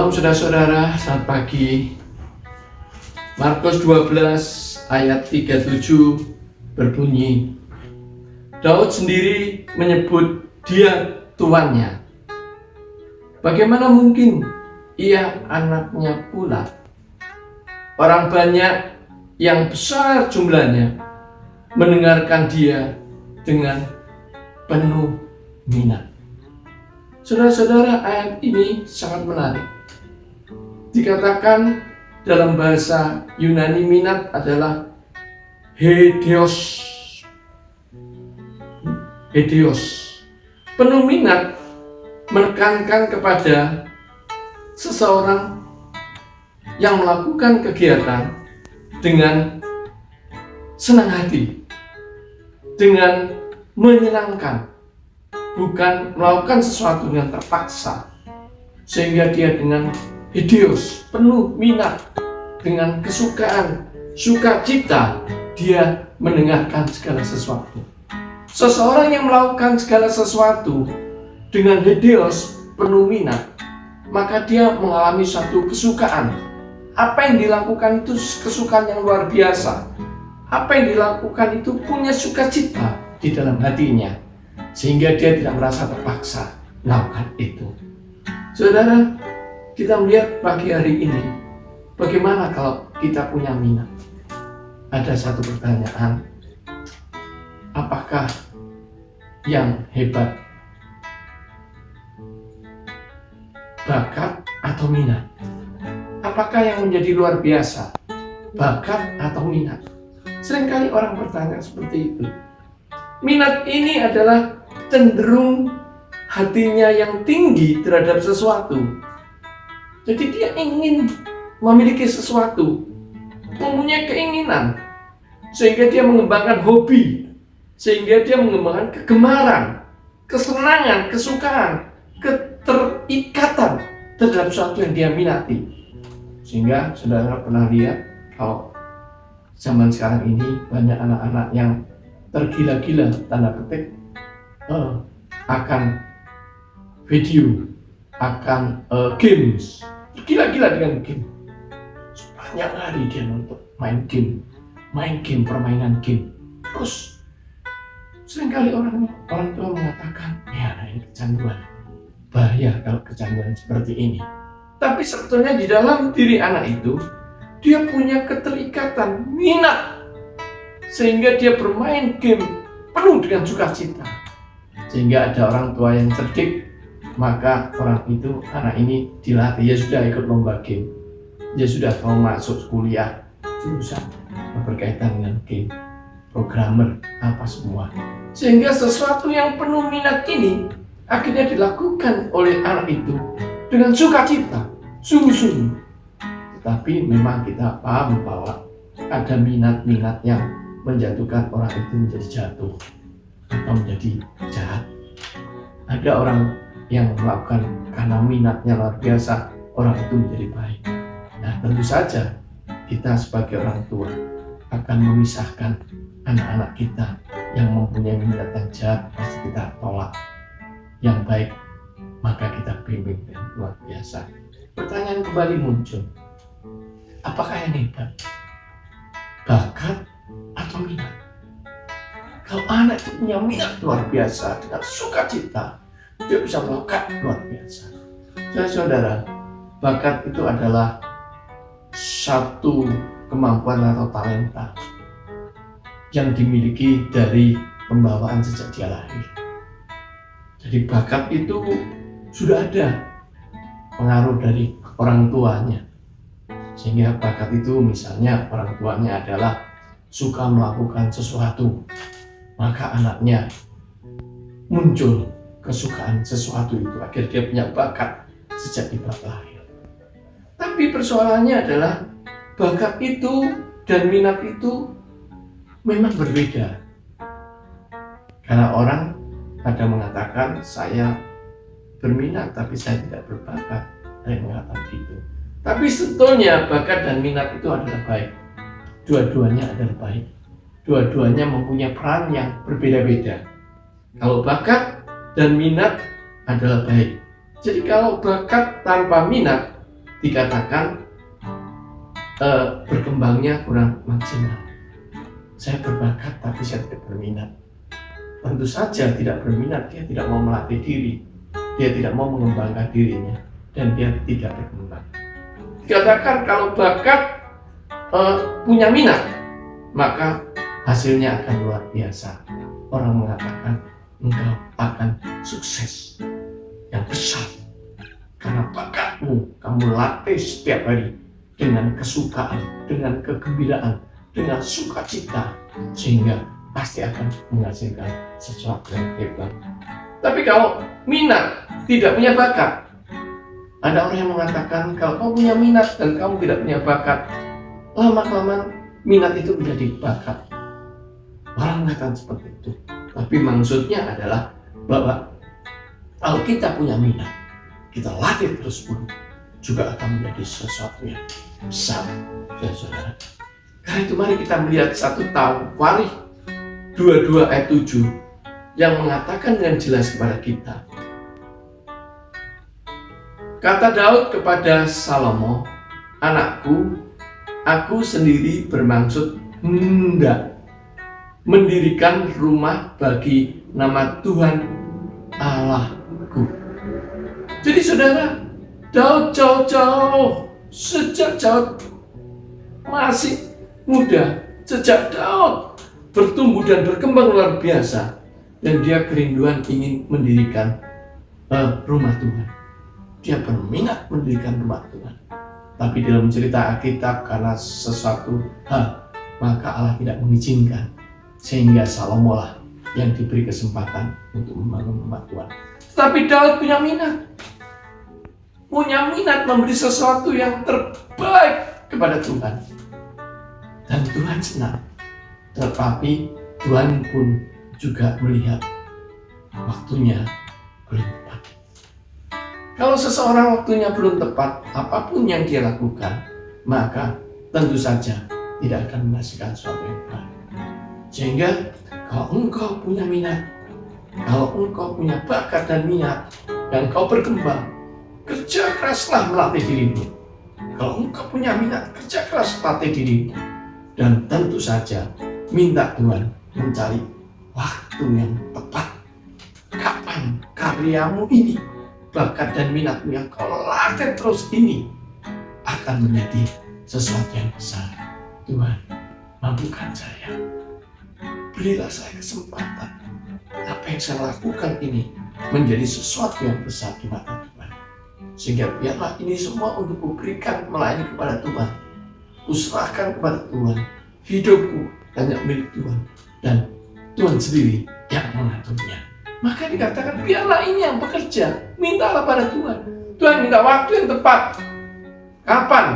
Shalom saudara-saudara, selamat pagi. Markus 12 ayat 37 berbunyi, Daud sendiri menyebut dia tuannya. Bagaimana mungkin ia anaknya pula? Orang banyak yang besar jumlahnya mendengarkan dia dengan penuh minat. Saudara-saudara, ayat ini sangat menarik. Dikatakan dalam bahasa Yunani minat adalah hedeos. Penuh minat menekankan kepada seseorang yang melakukan kegiatan dengan senang hati, dengan menyenangkan, bukan melakukan sesuatu yang terpaksa, sehingga dia dengan hideos, penuh minat, dengan kesukaan, sukacita, dia mendengarkan segala sesuatu. Seseorang yang melakukan segala sesuatu dengan hideos, penuh minat, maka dia mengalami satu kesukaan. Apa yang dilakukan itu kesukaan yang luar biasa. Apa yang dilakukan itu punya sukacita di dalam hatinya, sehingga dia tidak merasa terpaksa melakukan itu. Saudara, kita melihat pagi hari ini, bagaimana kalau kita punya minat? Ada satu pertanyaan, apakah yang hebat? Bakat atau minat? Apakah yang menjadi luar biasa? Bakat atau minat? Seringkali orang bertanya seperti itu. Minat ini adalah cenderung hatinya yang tinggi terhadap sesuatu. Jadi dia ingin memiliki sesuatu, mempunyai keinginan, sehingga dia mengembangkan hobi, sehingga dia mengembangkan kegemaran, kesenangan, kesukaan, keterikatan terhadap sesuatu yang dia minati. Sehingga saudara pernah lihat kalau zaman sekarang ini banyak anak-anak yang tergila-gila, tanda petik, akan video, akan games, tergila-gila dengan game. Sepanjang hari dia untuk main game, permainan game. Terus seringkali orang tua mengatakan, ya ini kecanduan, bahaya kalau kecanduan seperti ini. Tapi sebetulnya di dalam diri anak itu, dia punya keterikatan, minat, sehingga dia bermain game penuh dengan sukacita. Sehingga ada orang tua yang cerdik, maka anak ini dilatih, ya sudah ikut lomba game, dia sudah mau masuk kuliah jurusan berkaitan dengan game, programmer, apa semua. Sehingga sesuatu yang penuh minat ini akhirnya dilakukan oleh anak itu dengan sukacita, sungguh-sungguh. Tetapi memang kita paham bahwa ada minat-minat yang menjatuhkan orang itu menjadi jatuh atau menjadi jahat. Ada orang yang melakukan karena minatnya luar biasa, orang itu menjadi baik. Nah, tentu saja kita sebagai orang tua akan memisahkan anak-anak kita yang mempunyai minat yang jahat, pasti kita tolak. Yang baik, maka kita bimbing dengan luar biasa. Pertanyaan kembali muncul, apakah yang hebat? Bakat atau minat? Kalau anak itu punya minat luar biasa, dengan sukacita, dia bisa melakukan luar biasa. Saudara, bakat itu adalah satu kemampuan atau talenta yang dimiliki dari pembawaan sejak dia lahir. Jadi bakat itu sudah ada pengaruh dari orang tuanya, sehingga bakat itu misalnya orang tuanya adalah suka melakukan sesuatu, maka anaknya muncul kesukaan sesuatu itu, akhirnya dia punya bakat sejak di bab lahir. Tapi persoalannya adalah bakat itu dan minat itu memang berbeda. Karena orang ada mengatakan saya berminat tapi saya tidak berbakat, ada yang mengatakan gitu. Tapi sebetulnya bakat dan minat itu adalah baik. Dua-duanya adalah baik. Dua-duanya mempunyai peran yang berbeda-beda. Kalau bakat dan minat adalah baik. Jadi kalau bakat tanpa minat dikatakan berkembangnya kurang maksimal. Saya berbakat tapi saya tidak berminat. Tentu saja tidak berminat, dia tidak mau melatih diri, dia tidak mau mengembangkan dirinya, dan dia tidak berkembang. Dikatakan kalau bakat punya minat, maka hasilnya akan luar biasa. Orang mengatakan engkau akan sukses yang besar karena bakatmu kamu latih setiap hari dengan kesukaan, dengan kegembiraan, dengan sukacita, sehingga pasti akan menghasilkan sesuatu yang hebat. Tapi kalau minat tidak punya bakat, ada orang yang mengatakan kalau kamu punya minat dan kamu tidak punya bakat, lama-kelamaan minat itu menjadi bakat. Orang mengatakan seperti itu. Tapi maksudnya adalah bahwa kalau kita punya minat, kita latih terus pun juga akan menjadi sesuatu yang besar, saudara. Karena itu mari kita melihat 1 Tawarikh 22 ayat 7 yang mengatakan dengan jelas kepada kita. Kata Daud kepada Salomo, anakku, aku sendiri bermaksud hendak mendirikan rumah bagi nama Tuhan Allahku. Jadi saudara, Daud jauh-jauh, sejak Daud masih muda, sejak Daud bertumbuh dan berkembang luar biasa, dan dia kerinduan ingin mendirikan rumah Tuhan. Dia berminat mendirikan rumah Tuhan. Tapi dalam cerita Alkitab karena sesuatu hal, maka Allah tidak mengizinkan, sehingga Salomo lah yang diberi kesempatan untuk membangun rumah Tuhan. Tapi Daud punya minat memberi sesuatu yang terbaik kepada Tuhan, dan Tuhan senang. Tetapi Tuhan pun juga melihat waktunya belum tepat. Kalau seseorang waktunya belum tepat, apapun yang dia lakukan, maka tentu saja tidak akan menghasilkan sesuatu yang baik. Sehingga kalau engkau punya minat, kalau engkau punya bakat dan minat, dan engkau berkembang, kerja keraslah melatih dirimu. Kalau engkau punya minat, kerja keras latih dirimu. Dan tentu saja minta Tuhan mencari waktu yang tepat. Kapan karyamu ini, bakat dan minatmu yang kau latih terus ini akan menjadi sesuatu yang besar. Tuhan, mampukan saya, berilah saya kesempatan. Apa yang saya lakukan ini menjadi sesuatu yang besar di mata Tuhan. Sehingga biarlah ini semua untuk kuberikan melayani kepada Tuhan. Kuserahkan kepada Tuhan. Hidupku hanya milik Tuhan. Dan Tuhan sendiri yang mengaturnya. Maka dikatakan biarlah ini yang bekerja. Mintalah pada Tuhan. Tuhan minta waktu yang tepat. Kapan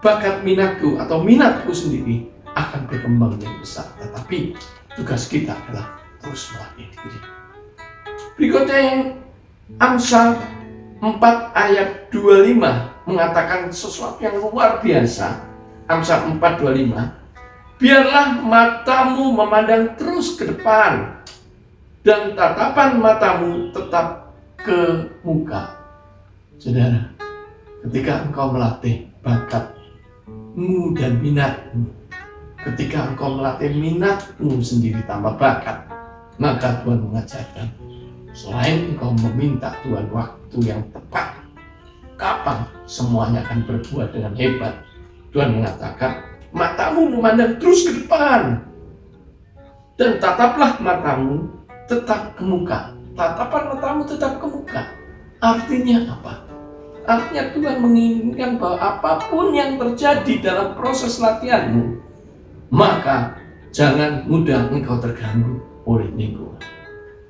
bakat minatku atau minatku sendiri akan berkembang yang besar. Tetapi tugas kita adalah terus melatih diri. Berikutnya yang Amsal 4 ayat 25 mengatakan sesuatu yang luar biasa. Amsal 4:25, biarlah matamu memandang terus ke depan dan tatapan matamu tetap ke muka. Saudara, ketika engkau melatih bakatmu dan minatmu, ketika engkau melatih minatmu sendiri tambah bakat, maka Tuhan mengajarkan, selain engkau meminta Tuhan waktu yang tepat, kapan semuanya akan berbuah dengan hebat, Tuhan mengatakan, matamu memandang terus ke depan dan tataplah matamu tetap ke muka. Tatapan matamu tetap ke muka. Artinya apa? Artinya Tuhan menginginkan bahwa apapun yang terjadi dalam proses latihanmu, maka jangan mudah engkau terganggu oleh lingkungan.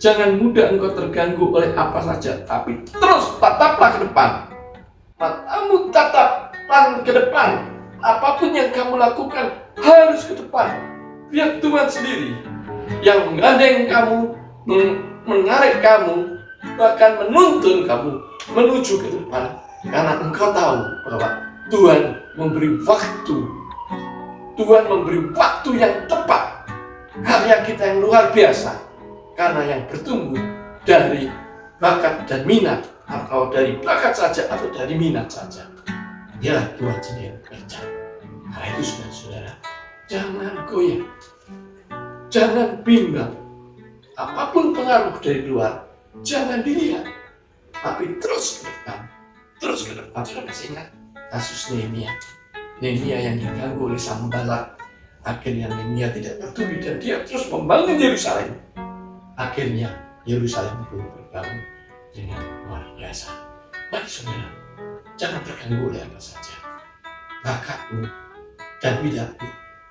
Jangan mudah engkau terganggu oleh apa saja, tapi terus tataplah ke depan. Matamu tatapkan ke depan. Apapun yang kamu lakukan harus ke depan. Biar Tuhan sendiri yang menggandeng kamu, menarik kamu, bahkan menuntun kamu menuju ke depan. Karena engkau tahu bahwa Tuhan memberi waktu. Tuhan memberi waktu yang tepat. Karya kita yang luar biasa. Karena yang bertumbuh dari bakat dan minat atau dari bakat saja, atau dari minat saja. Biarlah Tuhan sendiri bekerja. Karena itu saudara-saudara, jangan goyah, jangan bimbang. Apapun pengaruh dari luar, jangan dilihat, tapi terus ke depan. Terus ke depan. Sudah masih ingat kasus Nehemia. Nehemia yang diganggu oleh Sanballat. Akhirnya Nehemia tidak peduli dan dia terus membangun Yerusalem. Akhirnya Yerusalem pun terbangun dengan luar biasa. Mari saudara, jangan terganggu oleh apa saja. Bakatmu dan minatmu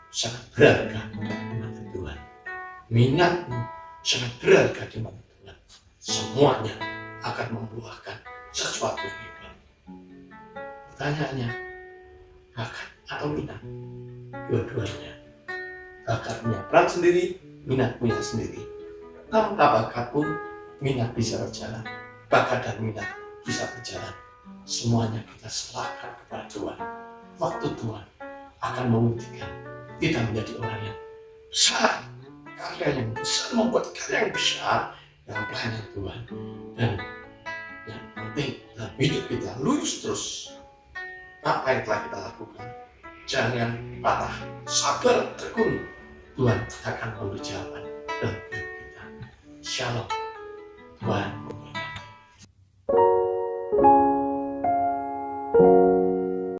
sangat berharga di mata Tuhan. Minatmu sangat berharga di mata Tuhan. Semuanya akan membuahkan sesuatu yang hebat. Pertanyaannya, bakat atau minat? Dua-duanya. Bakat punya peran sendiri, minat punya sendiri. Tanpa bakat pun minat bisa berjalan. Bakat dan minat bisa berjalan. Semuanya kita serahkan kepada Tuhan. Waktu Tuhan akan membuktikan kita menjadi orang yang besar, karya yang besar, membuat karya yang besar dalam pelayanan Tuhan. Dan yang penting dalam hidup kita lurus terus. Apa yang telah kita lakukan, jangan patah, sabar, tekun. Tuhan akan memberi jawaban dalam hidup kita. Shalom. Tuhan